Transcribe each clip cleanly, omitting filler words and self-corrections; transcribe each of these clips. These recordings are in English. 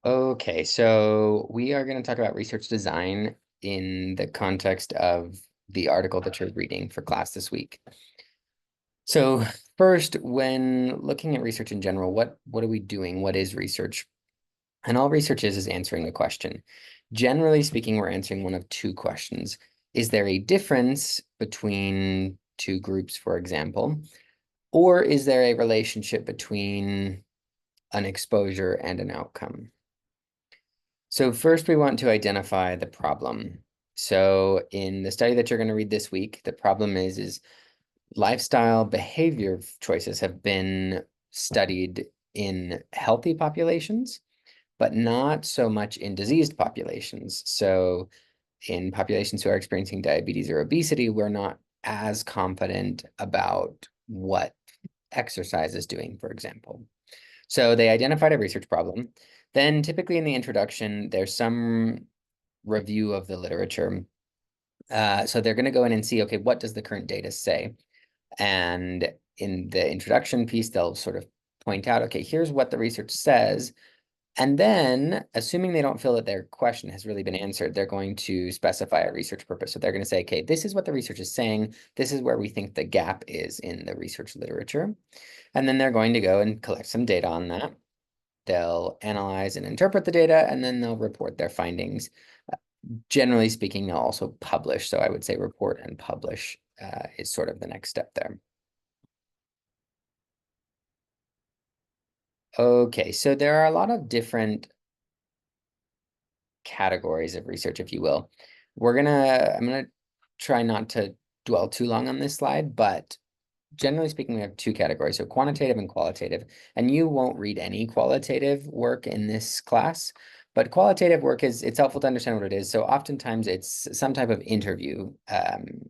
Okay, so we are going to talk about research design in the context of the article that you're reading for class this week. So first, when looking at research in general, what are we doing? What is research? And all research is answering a question. Generally speaking, we're answering one of two questions. Is there a difference between two groups, for example? Or is there a relationship between an exposure and an outcome? So first we want to identify the problem. So in the study that you're going to read this week, the problem is lifestyle behavior choices have been studied in healthy populations, but not so much in diseased populations. So in populations who are experiencing diabetes or obesity, we're not as confident about what exercise is doing, for example. So they identified a research problem. Then typically in the introduction, there's some review of the literature. So they're going to go in and see, okay, what does the current data say? And in the introduction piece, they'll sort of point out, okay, here's what the research says. And then, assuming they don't feel that their question has really been answered, they're going to specify a research purpose. So they're going to say, okay, this is what the research is saying. This is where we think the gap is in the research literature. And then they're going to go and collect some data on that. They'll analyze and interpret the data, and then they'll report their findings. Generally speaking, they'll also publish. So I would say report and publish is sort of the next step there. Okay, so there are a lot of different categories of research, if you will. I'm gonna try not to dwell too long on this slide, but generally speaking, we have two categories, so quantitative and qualitative. And you won't read any qualitative work in this class, but qualitative work it's helpful to understand what it is. So oftentimes it's some type of interview.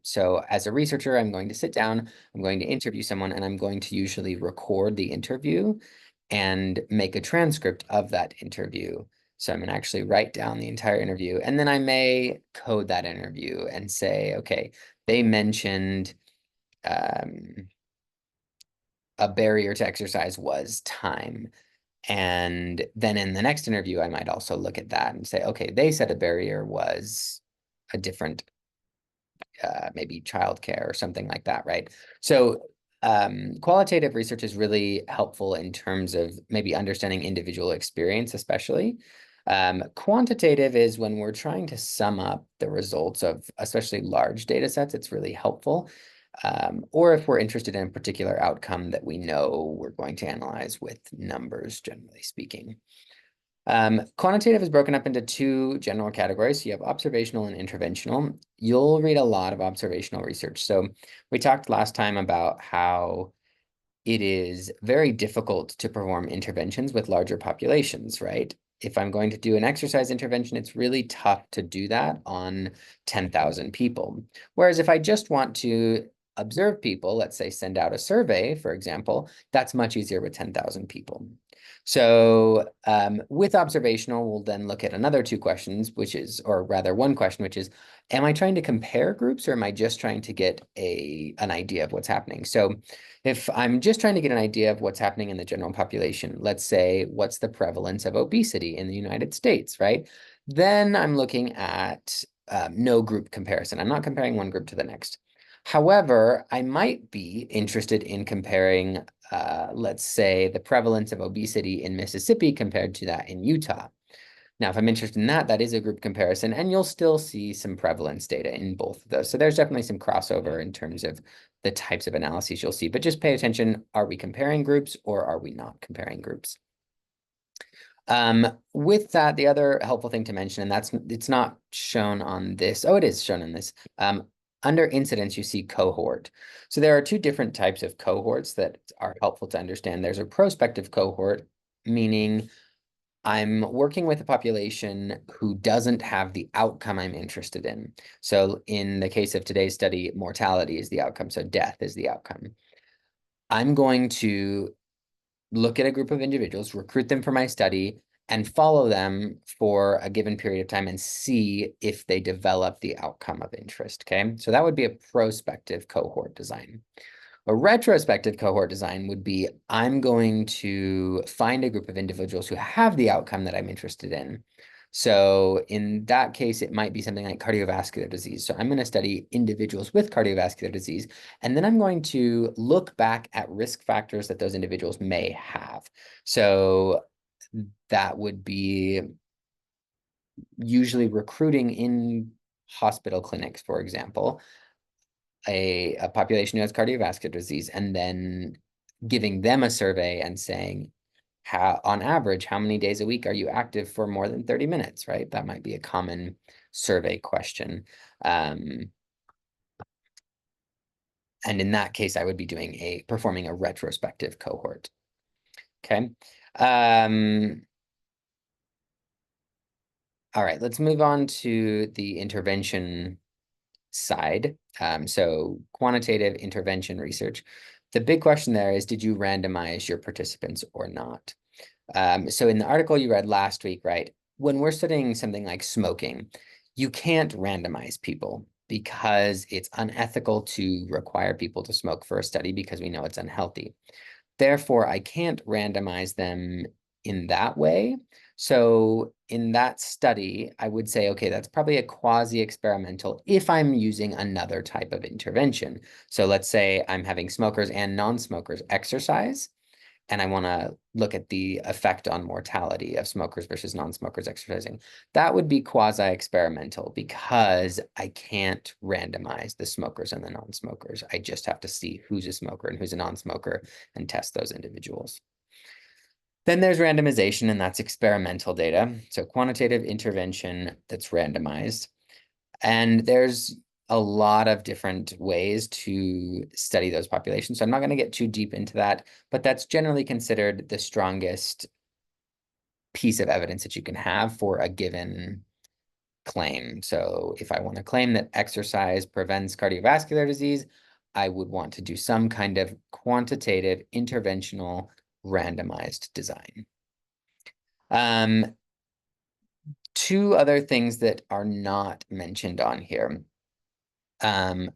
So as a researcher, I'm going to sit down, I'm going to interview someone, and I'm going to usually record the interview and make a transcript of that interview. So I'm going to actually write down the entire interview, and then I may code that interview and say, okay, they mentioned a barrier to exercise was time. And then in the next interview, I might also look at that and say, okay, they said a barrier was a different, maybe childcare or something like that, right? So qualitative research is really helpful in terms of maybe understanding individual experience, especially. Quantitative is when we're trying to sum up the results of especially large data sets, it's really helpful. Or if we're interested in a particular outcome that we know we're going to analyze with numbers, generally speaking. Quantitative is broken up into two general categories. So you have observational and interventional. You'll read a lot of observational research. So we talked last time about how it is very difficult to perform interventions with larger populations, right? If I'm going to do an exercise intervention, it's really tough to do that on 10,000 people. Whereas if I just want to observe people, let's say send out a survey, for example, that's much easier with 10,000 people. So with observational, we'll then look at another two questions, which is, or rather one question, which is, am I trying to compare groups or am I just trying to get an idea of what's happening? So if I'm just trying to get an idea of what's happening in the general population, let's say, what's the prevalence of obesity in the United States, right? Then I'm looking at no group comparison. I'm not comparing one group to the next. However, I might be interested in comparing, let's say, the prevalence of obesity in Mississippi compared to that in Utah. Now, if I'm interested in that, that is a group comparison, and you'll still see some prevalence data in both of those. So there's definitely some crossover in terms of the types of analyses you'll see, but just pay attention. Are we comparing groups or are we not comparing groups? With that, the other helpful thing to mention, and it's not shown on this. Oh, it is shown in this. Under incidence, you see cohort. So there are two different types of cohorts that are helpful to understand. There's a prospective cohort, meaning I'm working with a population who doesn't have the outcome I'm interested in. So in the case of today's study, mortality is the outcome, so death is the outcome. I'm going to look at a group of individuals, recruit them for my study, and follow them for a given period of time and see if they develop the outcome of interest, okay? So that would be a prospective cohort design. A retrospective cohort design would be, I'm going to find a group of individuals who have the outcome that I'm interested in. So in that case, it might be something like cardiovascular disease. So I'm going to study individuals with cardiovascular disease, and then I'm going to look back at risk factors that those individuals may have. So that would be usually recruiting in hospital clinics, for example, a population who has cardiovascular disease, and then giving them a survey and saying, how, on average, how many days a week are you active for more than 30 minutes, right? That might be a common survey question. And in that case, I would be performing a retrospective cohort. Okay. All right, let's move on to the intervention side. So quantitative intervention research. The big question there is, did you randomize your participants or not? So in the article you read last week, right, when we're studying something like smoking, you can't randomize people because it's unethical to require people to smoke for a study because we know it's unhealthy. Therefore, I can't randomize them in that way. So in that study, I would say, okay, that's probably a quasi-experimental if I'm using another type of intervention. So let's say I'm having smokers and non-smokers exercise, and I want to look at the effect on mortality of smokers versus non-smokers exercising. That would be quasi-experimental because I can't randomize the smokers and the non-smokers. I just have to see who's a smoker and who's a non-smoker and test those individuals. Then there's randomization, and that's experimental data. So quantitative intervention that's randomized. And there's a lot of different ways to study those populations. So I'm not going to get too deep into that, but that's generally considered the strongest piece of evidence that you can have for a given claim. So if I want to claim that exercise prevents cardiovascular disease, I would want to do some kind of quantitative interventional randomized design. Two other things that are not mentioned on here.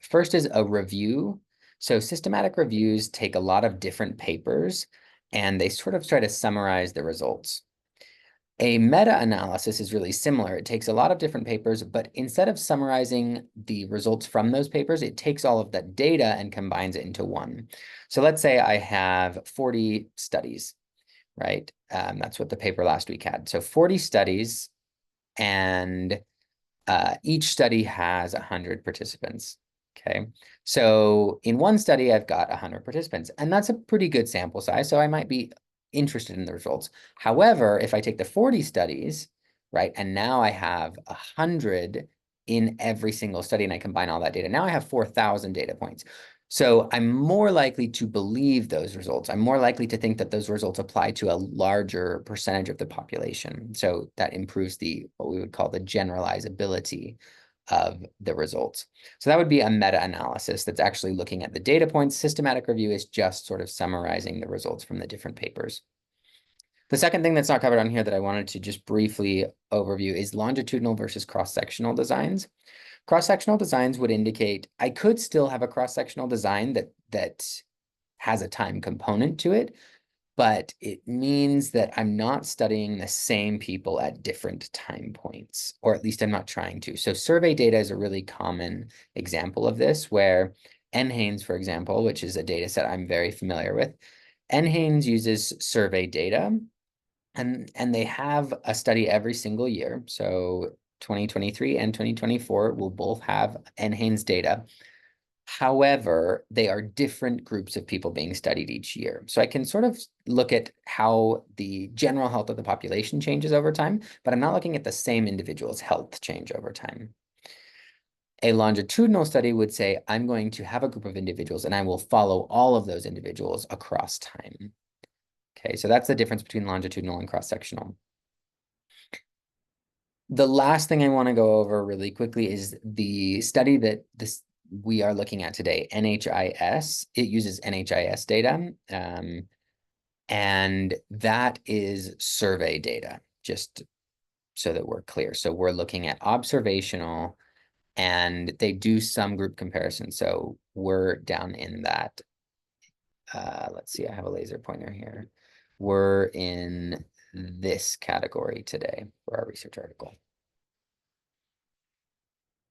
First is a review. So systematic reviews take a lot of different papers and they sort of try to summarize the results. A meta-analysis is really similar. It takes a lot of different papers, but instead of summarizing the results from those papers, it takes all of that data and combines it into one. So let's say I have 40 studies, right? That's what the paper last week had. So 40 studies, and each study has 100 participants. Okay, so in one study, I've got 100 participants, and that's a pretty good sample size. So I might be interested in the results. However, if I take the 40 studies, right, and now I have 100 in every single study, and I combine all that data, now I have 4,000 data points. So I'm more likely to believe those results. I'm more likely to think that those results apply to a larger percentage of the population. So that improves what we would call the generalizability of the results. So that would be a meta-analysis that's actually looking at the data points. Systematic review is just sort of summarizing the results from the different papers. The second thing that's not covered on here that I wanted to just briefly overview is longitudinal versus cross-sectional designs. Cross-sectional designs would indicate I could still have a cross-sectional design that has a time component to it, but it means that I'm not studying the same people at different time points, or at least I'm not trying to. So survey data is a really common example of this, where NHANES, for example, which is a data set I'm very familiar with, NHANES uses survey data, and they have a study every single year. So 2023 and 2024 will both have NHANES data. However, they are different groups of people being studied each year. So I can sort of look at how the general health of the population changes over time, but I'm not looking at the same individual's health change over time. A longitudinal study would say, I'm going to have a group of individuals and I will follow all of those individuals across time. Okay, so that's the difference between longitudinal and cross-sectional. The last thing I want to go over really quickly is the study that we are looking at today, NHIS. It uses NHIS data, and that is survey data, just so that we're clear. So we're looking at observational, and they do some group comparison. So we're down in that let's see, I have a laser pointer here. Were in this category today for our research article.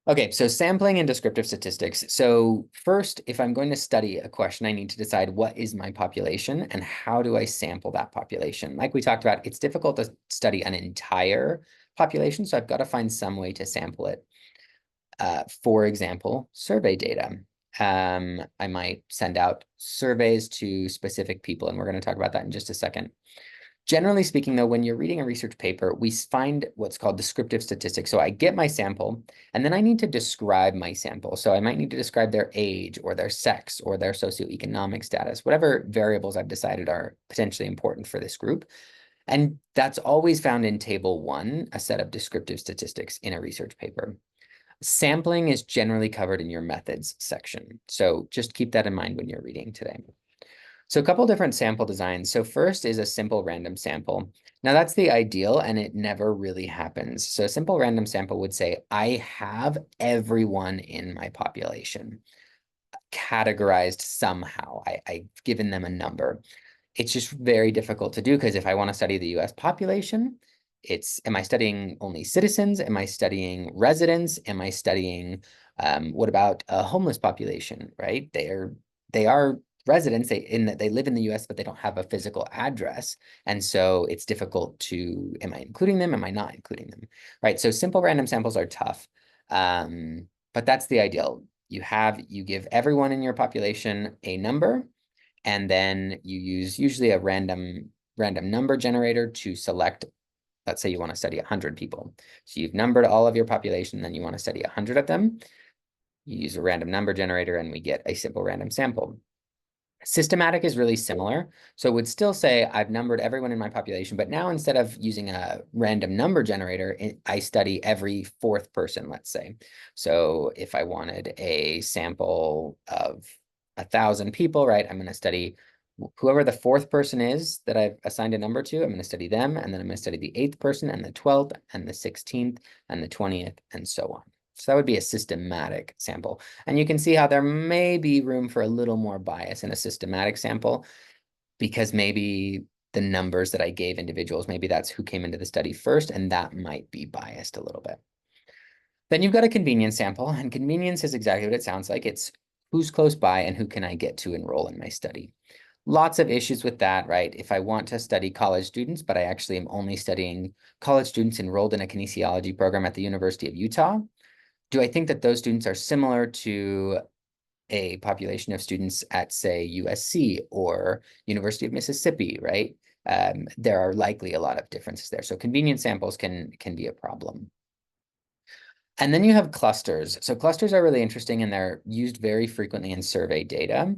Okay, so sampling and descriptive statistics. So first, if I'm going to study a question, I need to decide what is my population and how do I sample that population? Like we talked about, it's difficult to study an entire population, so I've got to find some way to sample it. For example, survey data. I might send out surveys to specific people, and we're going to talk about that in just a second. Generally speaking, though, when you're reading a research paper, we find what's called descriptive statistics. So I get my sample, and then I need to describe my sample. So I might need to describe their age or their sex or their socioeconomic status, whatever variables I've decided are potentially important for this group. And that's always found in table 1, a set of descriptive statistics in a research paper. Sampling is generally covered in your methods section. So just keep that in mind when you're reading today. So a couple different sample designs. So first is a simple random sample. Now that's the ideal and it never really happens. So a simple random sample would say, I have everyone in my population categorized somehow. I've given them a number. It's just very difficult to do because if I want to study the US population, am I studying only citizens? Am I studying residents? Am I studying, what about a homeless population, right? They are residents in that they live in the US, but they don't have a physical address. And so it's difficult to, am I including them? Am I not including them? Right. So simple random samples are tough. But that's the ideal. You give everyone in your population a number, and then you use usually a random number generator to select, let's say you want to study 100 people. So you've numbered all of your population, then you want to study 100 of them. You use a random number generator and we get a simple random sample. Systematic is really similar. So it would still say I've numbered everyone in my population, but now instead of using a random number generator, I study every 4th person, let's say. So if I wanted a sample of 1,000 people, right, I'm going to study whoever the 4th person is that I've assigned a number to. I'm going to study them, and then I'm going to study the 8th person and the 12th and the 16th and the 20th and so on. So that would be a systematic sample. And you can see how there may be room for a little more bias in a systematic sample because maybe the numbers that I gave individuals, maybe that's who came into the study first, and that might be biased a little bit. Then you've got a convenience sample, and convenience is exactly what it sounds like. It's who's close by and who can I get to enroll in my study. Lots of issues with that, right? If I want to study college students, but I actually am only studying college students enrolled in a kinesiology program at the University of Utah, do I think that those students are similar to a population of students at, say, USC or University of Mississippi, right? There are likely a lot of differences there. So convenience samples can be a problem. And then you have clusters. So clusters are really interesting and they're used very frequently in survey data.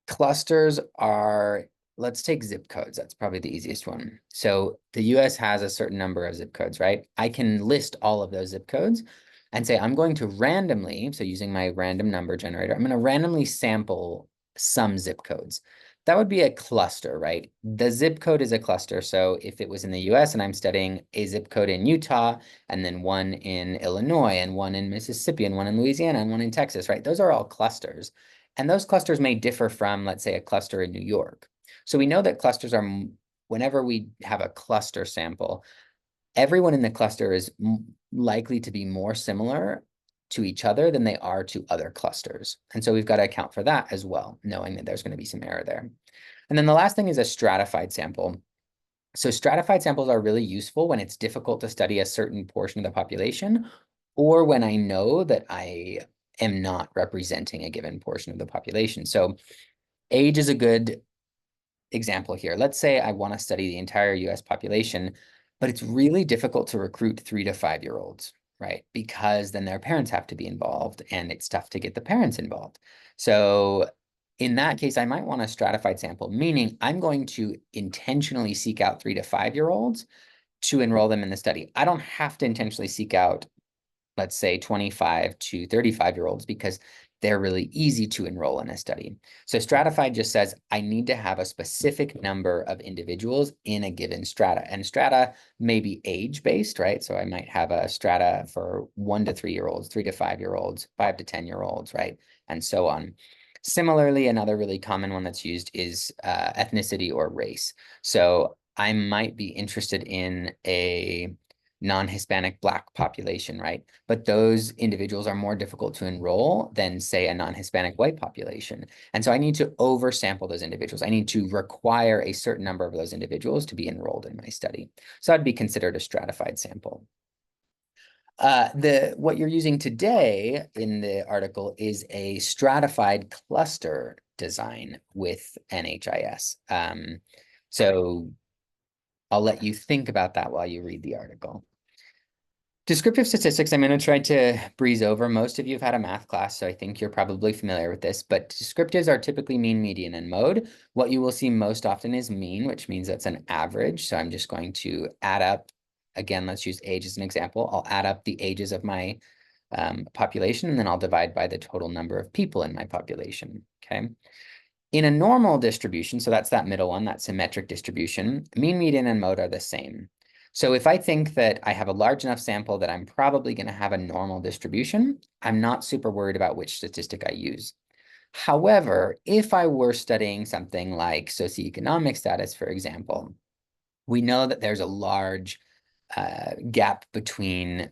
Clusters are, let's take zip codes. That's probably the easiest one. So the US has a certain number of zip codes, right? I can list all of those zip codes and say, I'm going to randomly, so using my random number generator, I'm going to randomly sample some zip codes. That would be a cluster, right? The zip code is a cluster. So if it was in the US and I'm studying a zip code in Utah, and then one in Illinois, and one in Mississippi, and one in Louisiana, and one in Texas, right? Those are all clusters. And those clusters may differ from, let's say, a cluster in New York. So we know that clusters are, whenever we have a cluster sample, everyone in the cluster is likely to be more similar to each other than they are to other clusters. And so we've got to account for that as well, knowing that there's going to be some error there. And then the last thing is a stratified sample. So stratified samples are really useful when it's difficult to study a certain portion of the population, or when I know that I am not representing a given portion of the population. So age is a good example here. Let's say I want to study the entire US population, but it's really difficult to recruit 3 to 5-year-olds, right? Because then their parents have to be involved and it's tough to get the parents involved. So in that case, I might want a stratified sample, meaning I'm going to intentionally seek out 3 to 5-year-olds to enroll them in the study. I don't have to intentionally seek out, let's say, 25 to 35-year-olds because they're really easy to enroll in a study. So stratified just says I need to have a specific number of individuals in a given strata. And strata may be age-based, right? So I might have a strata for 1 to 3-year-olds, 3 to 5-year-olds, 5 to 10-year-olds, right? And so on. Similarly, another really common one that's used is ethnicity or race. So I might be interested in a non-Hispanic Black population, right? But those individuals are more difficult to enroll than, say, a non-Hispanic white population. And so I need to oversample those individuals. I need to require a certain number of those individuals to be enrolled in my study. So that'd be considered a stratified sample. What you're using today in the article is a stratified cluster design with NHIS. So I'll let you think about that while you read the article. Descriptive statistics, I'm going to try to breeze over. Most of you have had a math class, so I think you're probably familiar with this, but descriptives are typically mean, median, and mode. What you will see most often is mean, which means that's an average. So I'm just going to add up, again, let's use age as an example. I'll add up the ages of my population, and then I'll divide by the total number of people in my population, okay? In a normal distribution, so that's that middle one, that symmetric distribution, mean, median, and mode are the same. So if I think that I have a large enough sample that I'm probably going to have a normal distribution, I'm not super worried about which statistic I use. However, if I were studying something like socioeconomic status, for example, we know that there's a large gap between,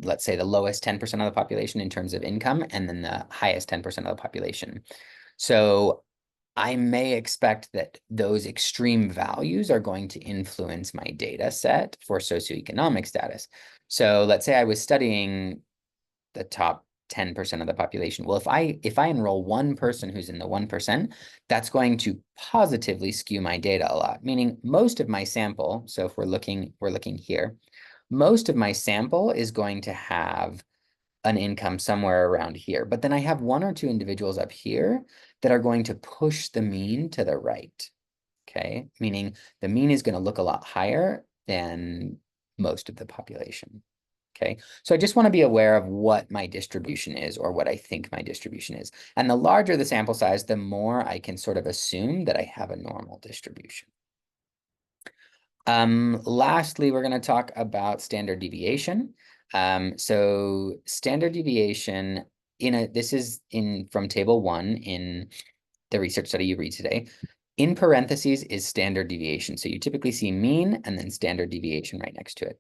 let's say, the lowest 10% of the population in terms of income and then the highest 10% of the population. So I may expect that those extreme values are going to influence my data set for socioeconomic status. So let's say I was studying the top 10% of the population. Well, if I enroll one person who's in the 1%, that's going to positively skew my data a lot, meaning most of my sample, so if we're looking here, most of my sample is going to have an income somewhere around here. But then I have one or two individuals up here that are going to push the mean to the right, okay? Meaning the mean is going to look a lot higher than most of the population, okay? So I just want to be aware of what my distribution is or what I think my distribution is. And the larger the sample size, the more I can sort of assume that I have a normal distribution. Lastly, we're going to talk about standard deviation. So standard deviation this is from table 1 in the research study you read today. In parentheses is standard deviation. So you typically see mean and then standard deviation right next to it.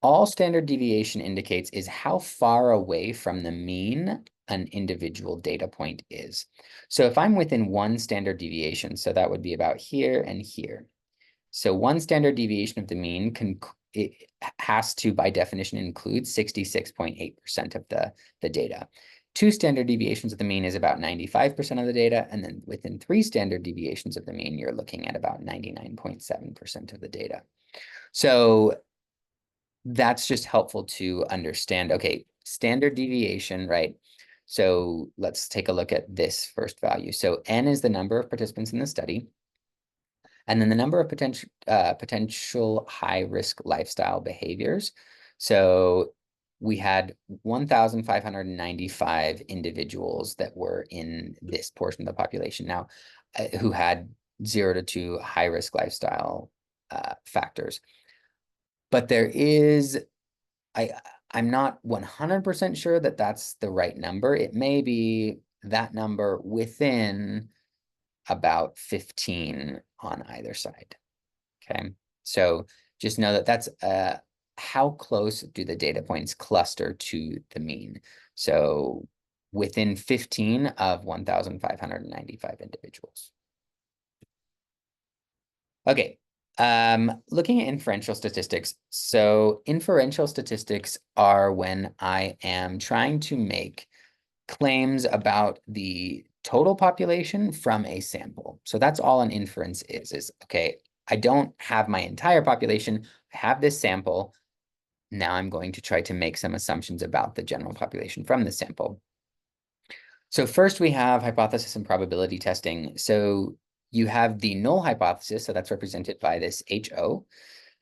All standard deviation indicates is how far away from the mean an individual data point is. So if I'm within one standard deviation, so that would be about here and here. So one standard deviation of the mean it has to, by definition, include 66.8% of the data. Two standard deviations of the mean is about 95% of the data, and then within three standard deviations of the mean, you're looking at about 99.7% of the data. So that's just helpful to understand, okay, standard deviation, right? So let's take a look at this first value. So N is the number of participants in the study. And then the number of potential high-risk lifestyle behaviors. So we had 1,595 individuals that were in this portion of the population now who had 0 to 2 high-risk lifestyle factors. But I'm not 100% sure that that's the right number. It may be that number within about 15 on either side, okay? So just know that that's how close do the data points cluster to the mean? So within 15 of 1,595 individuals. Okay, looking at inferential statistics. So inferential statistics are when I am trying to make claims about the total population from a sample. So that's all an inference is, okay, I don't have my entire population, I have this sample. Now I'm going to try to make some assumptions about the general population from the sample. So first we have hypothesis and probability testing. So you have the null hypothesis, so that's represented by this HO.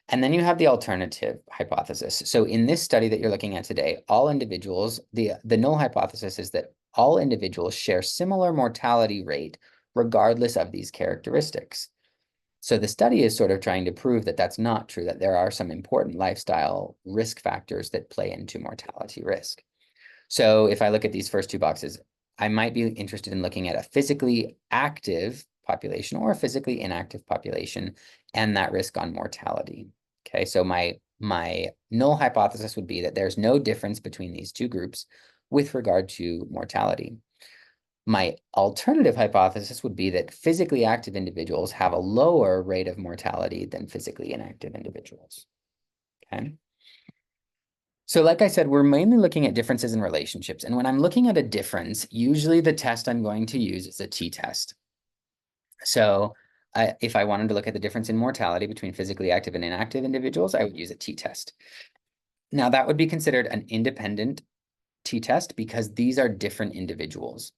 And then you have the alternative hypothesis. So in this study that you're looking at today, all individuals, the null hypothesis is that all individuals share similar mortality rate regardless of these characteristics. So the study is sort of trying to prove that that's not true, that there are some important lifestyle risk factors that play into mortality risk. So if I look at these first two boxes, I might be interested in looking at a physically active population or a physically inactive population and that risk on mortality. Okay, so my null hypothesis would be that there's no difference between these two groups with regard to mortality. My alternative hypothesis would be that physically active individuals have a lower rate of mortality than physically inactive individuals. Okay. So like I said, we're mainly looking at differences in relationships. And when I'm looking at a difference, usually the test I'm going to use is a t-test. So if I wanted to look at the difference in mortality between physically active and inactive individuals, I would use a t-test. Now that would be considered an independent t-test because these are different individuals.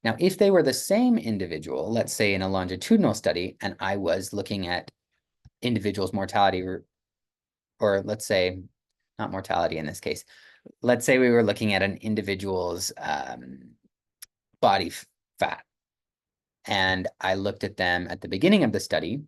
Now, if they were the same individual, let's say in a longitudinal study, and I was looking at individuals' mortality, or let's say, not mortality in this case, let's say we were looking at an individual's body fat, and I looked at them at the beginning of the study,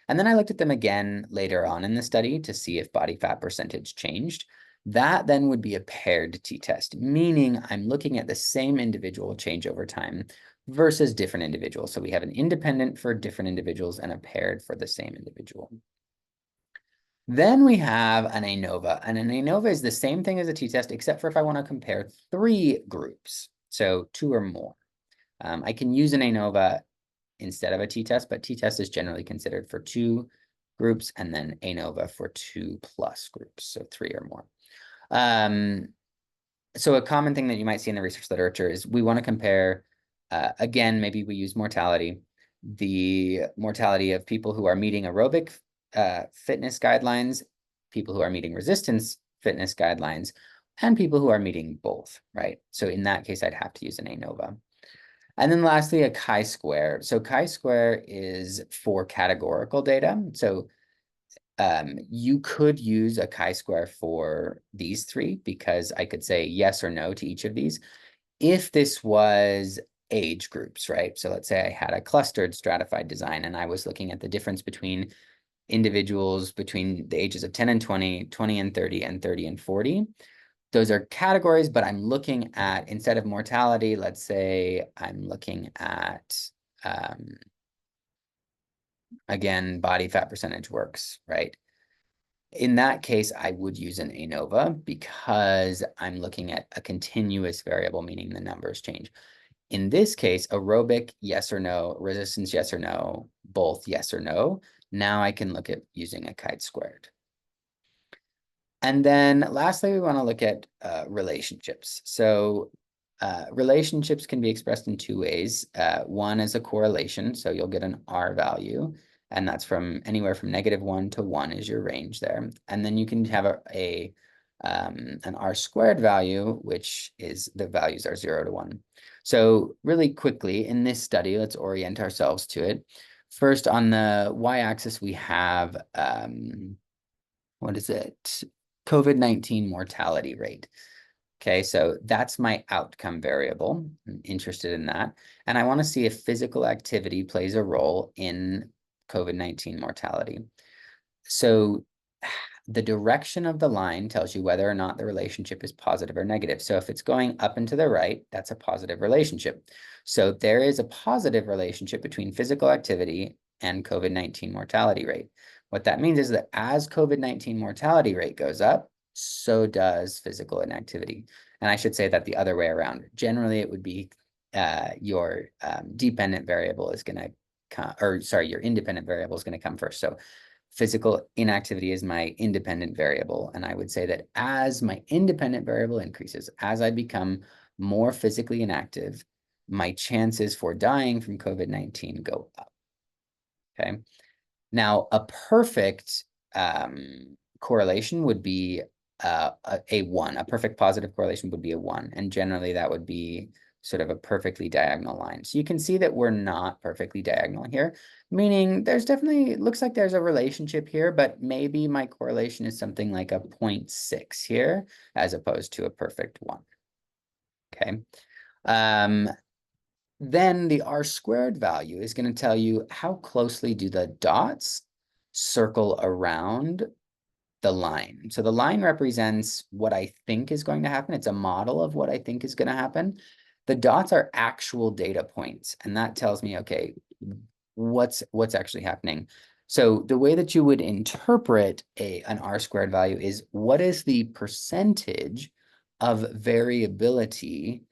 and then I looked at them again later on in the study to see if body fat percentage changed. That then would be a paired t-test, meaning I'm looking at the same individual change over time versus different individuals. So we have an independent for different individuals and a paired for the same individual. Then we have an ANOVA, and an ANOVA is the same thing as a t-test, except for if I want to compare 3 groups, so 2 or more. I can use an ANOVA instead of a t-test, but t-test is generally considered for 2 groups, and then ANOVA for 2+ groups, so 3 or more. So a common thing that you might see in the research literature is we want to compare, again, maybe we use mortality, the mortality of people who are meeting aerobic fitness guidelines, people who are meeting resistance fitness guidelines, and people who are meeting both, right? So in that case, I'd have to use an ANOVA. And then lastly, a chi-square. So chi-square is for categorical data. So you could use a chi-square for these 3 because I could say yes or no to each of these. If this was age groups, right? So let's say I had a clustered stratified design and I was looking at the difference between individuals between the ages of 10 and 20, 20 and 30, and 30 and 40. Those are categories, but I'm looking at, instead of mortality, let's say I'm looking at, again, body fat percentage works, right? In that case, I would use an ANOVA because I'm looking at a continuous variable, meaning the numbers change. In this case, aerobic, yes or no, resistance, yes or no, both yes or no. Now I can look at using a chi-squared. And then lastly, we want to look at relationships. So relationships can be expressed in 2 ways. One is a correlation, so you'll get an R value, and that's from anywhere from -1 to 1 is your range there. And then you can have an R squared value, which is the values are 0 to 1. So really quickly in this study, let's orient ourselves to it. First, on the y-axis, we have, what is it? COVID-19 mortality rate. Okay, so that's my outcome variable. I'm interested in that. And I want to see if physical activity plays a role in COVID-19 mortality. So the direction of the line tells you whether or not the relationship is positive or negative. So if it's going up and to the right, that's a positive relationship. So there is a positive relationship between physical activity and COVID-19 mortality rate. What that means is that as COVID-19 mortality rate goes up, so does physical inactivity. And I should say that the other way around. Generally, it would be your dependent variable is going to come, or sorry, your independent variable is going to come first. So physical inactivity is my independent variable. And I would say that as my independent variable increases, as I become more physically inactive, my chances for dying from COVID-19 go up. Okay. Now, a perfect correlation would be a 1. A perfect positive correlation would be a 1. And generally, that would be sort of a perfectly diagonal line. So you can see that we're not perfectly diagonal here, meaning there's definitely, looks like there's a relationship here, but maybe my correlation is something like a 0.6 here, as opposed to a perfect 1. Okay. Then the R squared value is going to tell you how closely do the dots circle around the line. So the line represents what I think is going to happen. It's a model of what I think is going to happen. The dots are actual data points, and that tells me, okay, what's actually happening. So the way that you would interpret an R-squared value is what is the percentage of variability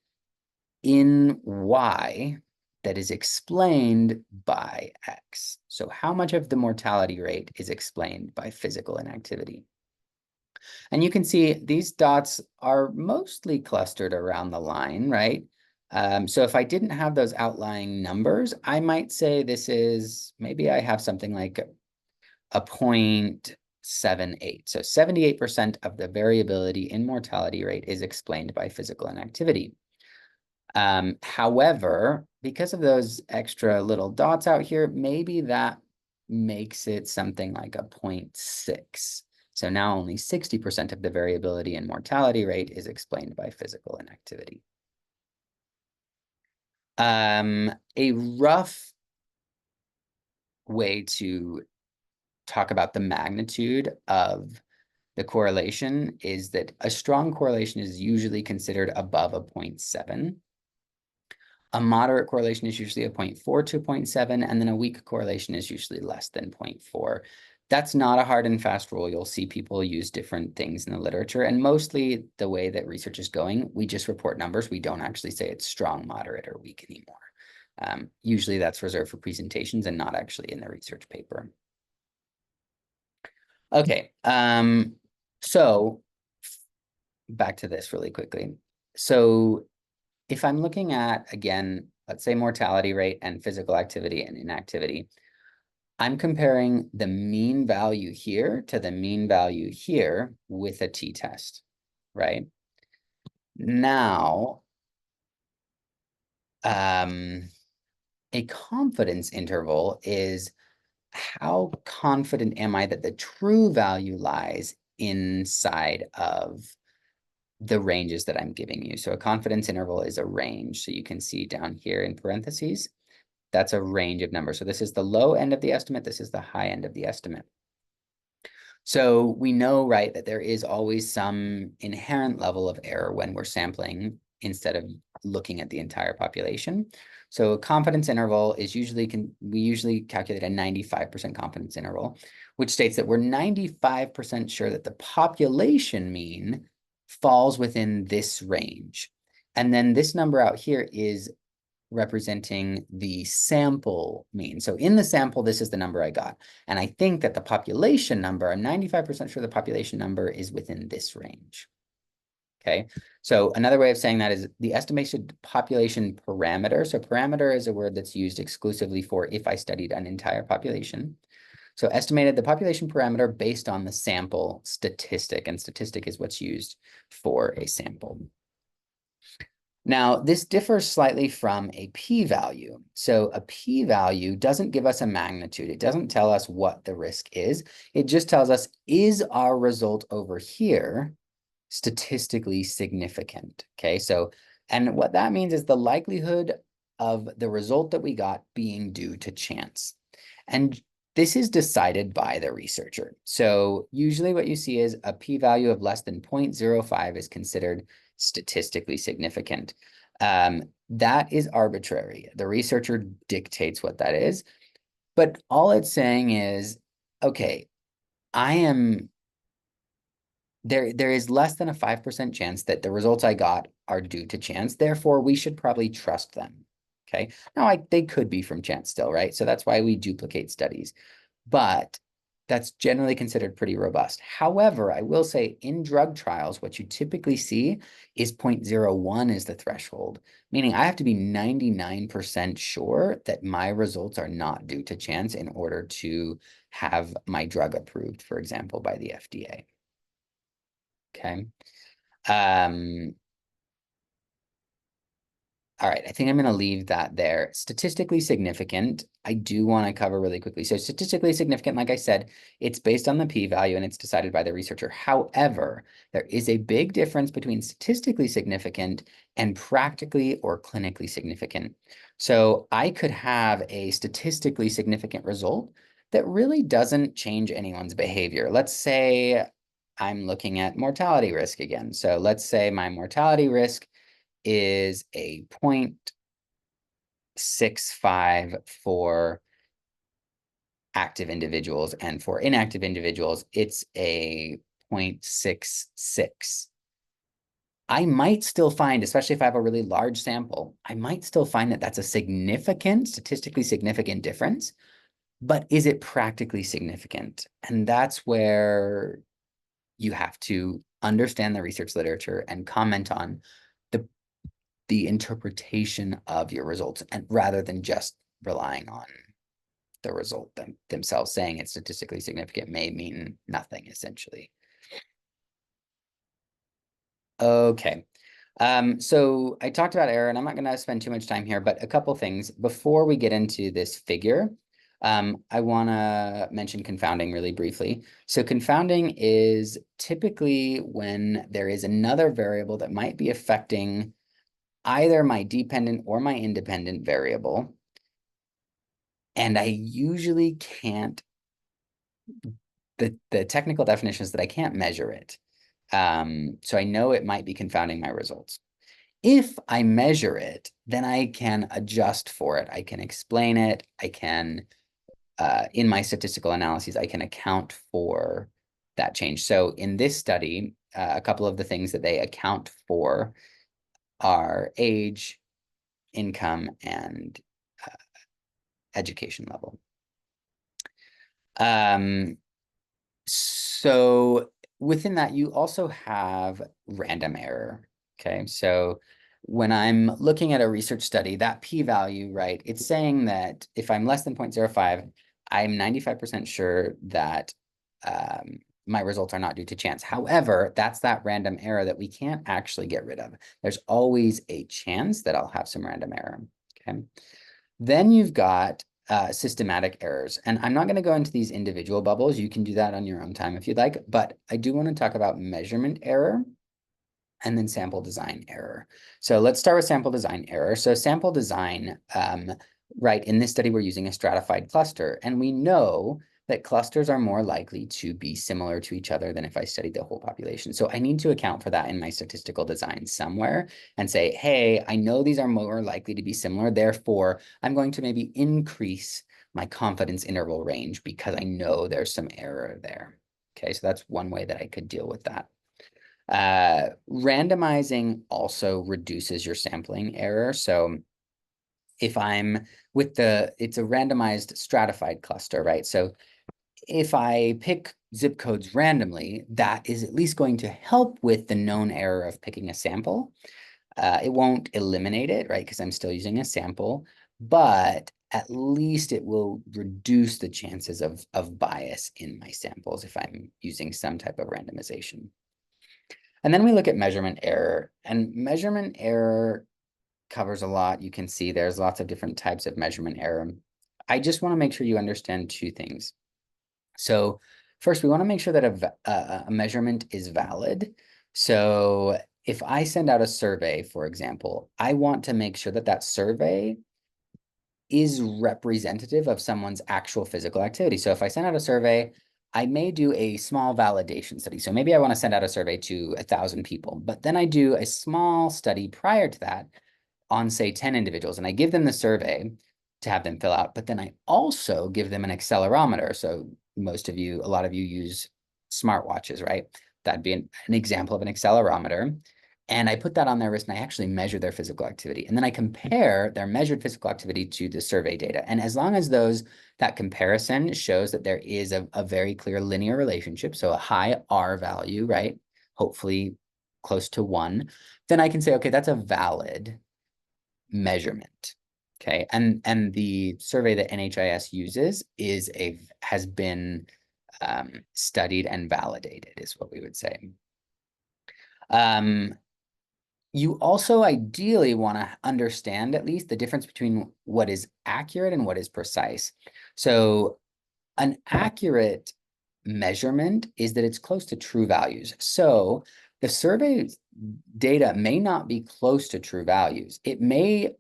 in Y that is explained by X. So how much of the mortality rate is explained by physical inactivity? And you can see these dots are mostly clustered around the line, right? So if I didn't have those outlying numbers, I might say this is, maybe I have something like a 0.78. So 78% of the variability in mortality rate is explained by physical inactivity. However, because of those extra little dots out here, maybe that makes it something like a 0.6. So now only 60% of the variability in mortality rate is explained by physical inactivity. A rough way to talk about the magnitude of the correlation is that a strong correlation is usually considered above a 0.7. A moderate correlation is usually a 0.4 to 0.7, and then a weak correlation is usually less than 0.4. That's not a hard and fast rule. You'll see people use different things in the literature, and mostly the way that research is going, we just report numbers. We don't actually say it's strong, moderate, or weak anymore. Usually that's reserved for presentations and not actually in the research paper. Okay, so back to this really quickly. So if I'm looking at, again, let's say mortality rate and physical activity and inactivity, I'm comparing the mean value here to the mean value here with a t-test, right? Now, a confidence interval is how confident am I that the true value lies inside of the ranges that I'm giving you. So a confidence interval is a range. So you can see down here in parentheses, that's a range of numbers. So this is the low end of the estimate. This is the high end of the estimate. So we know, right, that there is always some inherent level of error when we're sampling instead of looking at the entire population. So a confidence interval is usually, we usually calculate a 95% confidence interval, which states that we're 95% sure that the population mean falls within this range. And then this number out here is representing the sample mean. So in the sample, this is the number I got. And I think that the population number, I'm 95% sure the population number is within this range. Okay, so another way of saying that is the estimated population parameter. So parameter is a word that's used exclusively for if I studied an entire population. So estimated the population parameter based on the sample statistic, and statistic is what's used for a sample. Now, this differs slightly from a p-value. So a p-value doesn't give us a magnitude. It doesn't tell us what the risk is. It just tells us, is our result over here statistically significant? Okay, so, and what that means is the likelihood of the result that we got being due to chance. And this is decided by the researcher. So usually what you see is a p-value of less than 0.05 is considered statistically significant. That is arbitrary. The researcher dictates what that is, but all it's saying is, okay, there is less than a 5% chance that the results I got are due to chance. Therefore, we should probably trust them. Okay. Now, they could be from chance still, right? So that's why we duplicate studies. But that's generally considered pretty robust. However, I will say in drug trials, what you typically see is 0.01 is the threshold, meaning I have to be 99% sure that my results are not due to chance in order to have my drug approved, for example, by the FDA. Okay. All right, I think I'm going to leave that there. Statistically significant, I do want to cover really quickly. So statistically significant, like I said, it's based on the p-value and it's decided by the researcher. However, there is a big difference between statistically significant and practically or clinically significant. So I could have a statistically significant result that really doesn't change anyone's behavior. Let's say I'm looking at mortality risk again. So let's say my mortality risk is a 0.65 for active individuals, and for inactive individuals, it's a 0.66. I might still find, especially if I have a really large sample, I might still find that that's a significant, statistically significant difference, but is it practically significant? And that's where you have to understand the research literature and comment on the interpretation of your results, and rather than just relying on the result themselves. Saying it's statistically significant may mean nothing, essentially. Okay. So I talked about error, and I'm not going to spend too much time here, but a couple things before we get into this figure. I want to mention confounding really briefly. So confounding is typically when there is another variable that might be affecting either my dependent or my independent variable, and I usually can't, the technical definition is that I can't measure it. So I know it might be confounding my results. If I measure it, then I can adjust for it. I can explain it. I can, in my statistical analyses, I can account for that change. So in this study, a couple of the things that they account for are age, income, and education level. So within that, you also have random error. Okay, so when I'm looking at a research study, that p-value, right, it's saying that if I'm less than 0.05, I'm 95% sure that my results are not due to chance. However, that's that random error that we can't actually get rid of. There's always a chance that I'll have some random error. Okay, then you've got systematic errors. And I'm not going to go into these individual bubbles. You can do that on your own time if you'd like, but I do want to talk about measurement error and then sample design error. So let's start with sample design error. So sample design, right, in this study, we're using a stratified cluster, and we know that clusters are more likely to be similar to each other than if I studied the whole population. So I need to account for that in my statistical design somewhere and say, hey, I know these are more likely to be similar, therefore I'm going to maybe increase my confidence interval range because I know there's some error there. Okay, so that's one way that I could deal with that. Randomizing also reduces your sampling error. So if I'm with it's a randomized stratified cluster, right? So if I pick zip codes randomly, that is at least going to help with the known error of picking a sample. It won't eliminate it, right? Because I'm still using a sample, but at least it will reduce the chances of bias in my samples if I'm using some type of randomization. And then we look at measurement error, and measurement error covers a lot. You can see there's lots of different types of measurement error. I just want to make sure you understand two things. So first, we want to make sure that a measurement is valid. So if I send out a survey, for example, I want to make sure that that survey is representative of someone's actual physical activity. So if I send out a survey, I may do a small validation study. So maybe I want to send out a survey to 1,000 people, but then I do a small study prior to that on, say, 10 individuals, and I give them the survey to have them fill out, but then I also give them an accelerometer. So a lot of you use smartwatches, right? That'd be an example of an accelerometer. And I put that on their wrist and I actually measure their physical activity. And then I compare their measured physical activity to the survey data. And as long as that comparison shows that there is a very clear linear relationship, so a high R value, right? Hopefully close to 1, then I can say, okay, that's a valid measurement. Okay. And the survey that NHIS uses has been studied and validated, is what we would say. You also ideally want to understand at least the difference between what is accurate and what is precise. So an accurate measurement is that it's close to true values. So the survey data may not be close to true values. It may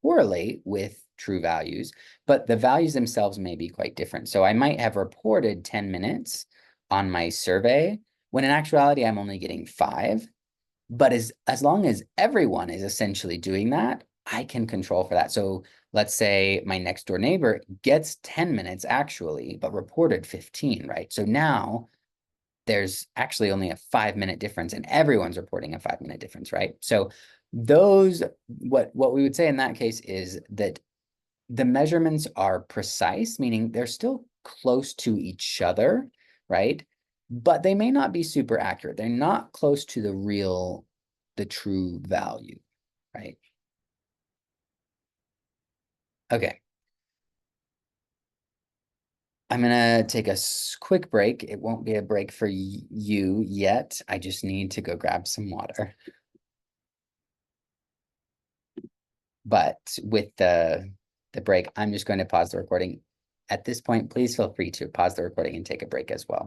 correlate with true values, but the values themselves may be quite different. So I might have reported 10 minutes on my survey, when in actuality, I'm only getting 5. But as long as everyone is essentially doing that, I can control for that. So let's say my next door neighbor gets 10 minutes actually, but reported 15, right? So now there's actually only a 5-minute difference and everyone's reporting a 5-minute difference, right? So what we would say in that case is that the measurements are precise, meaning they're still close to each other, right? But they may not be super accurate. They're not close to the true value, right? Okay. I'm gonna take a quick break. It won't be a break for you yet. I just need to go grab some water. But with the break, I'm just going to pause the recording. At this point, please feel free to pause the recording and take a break as well.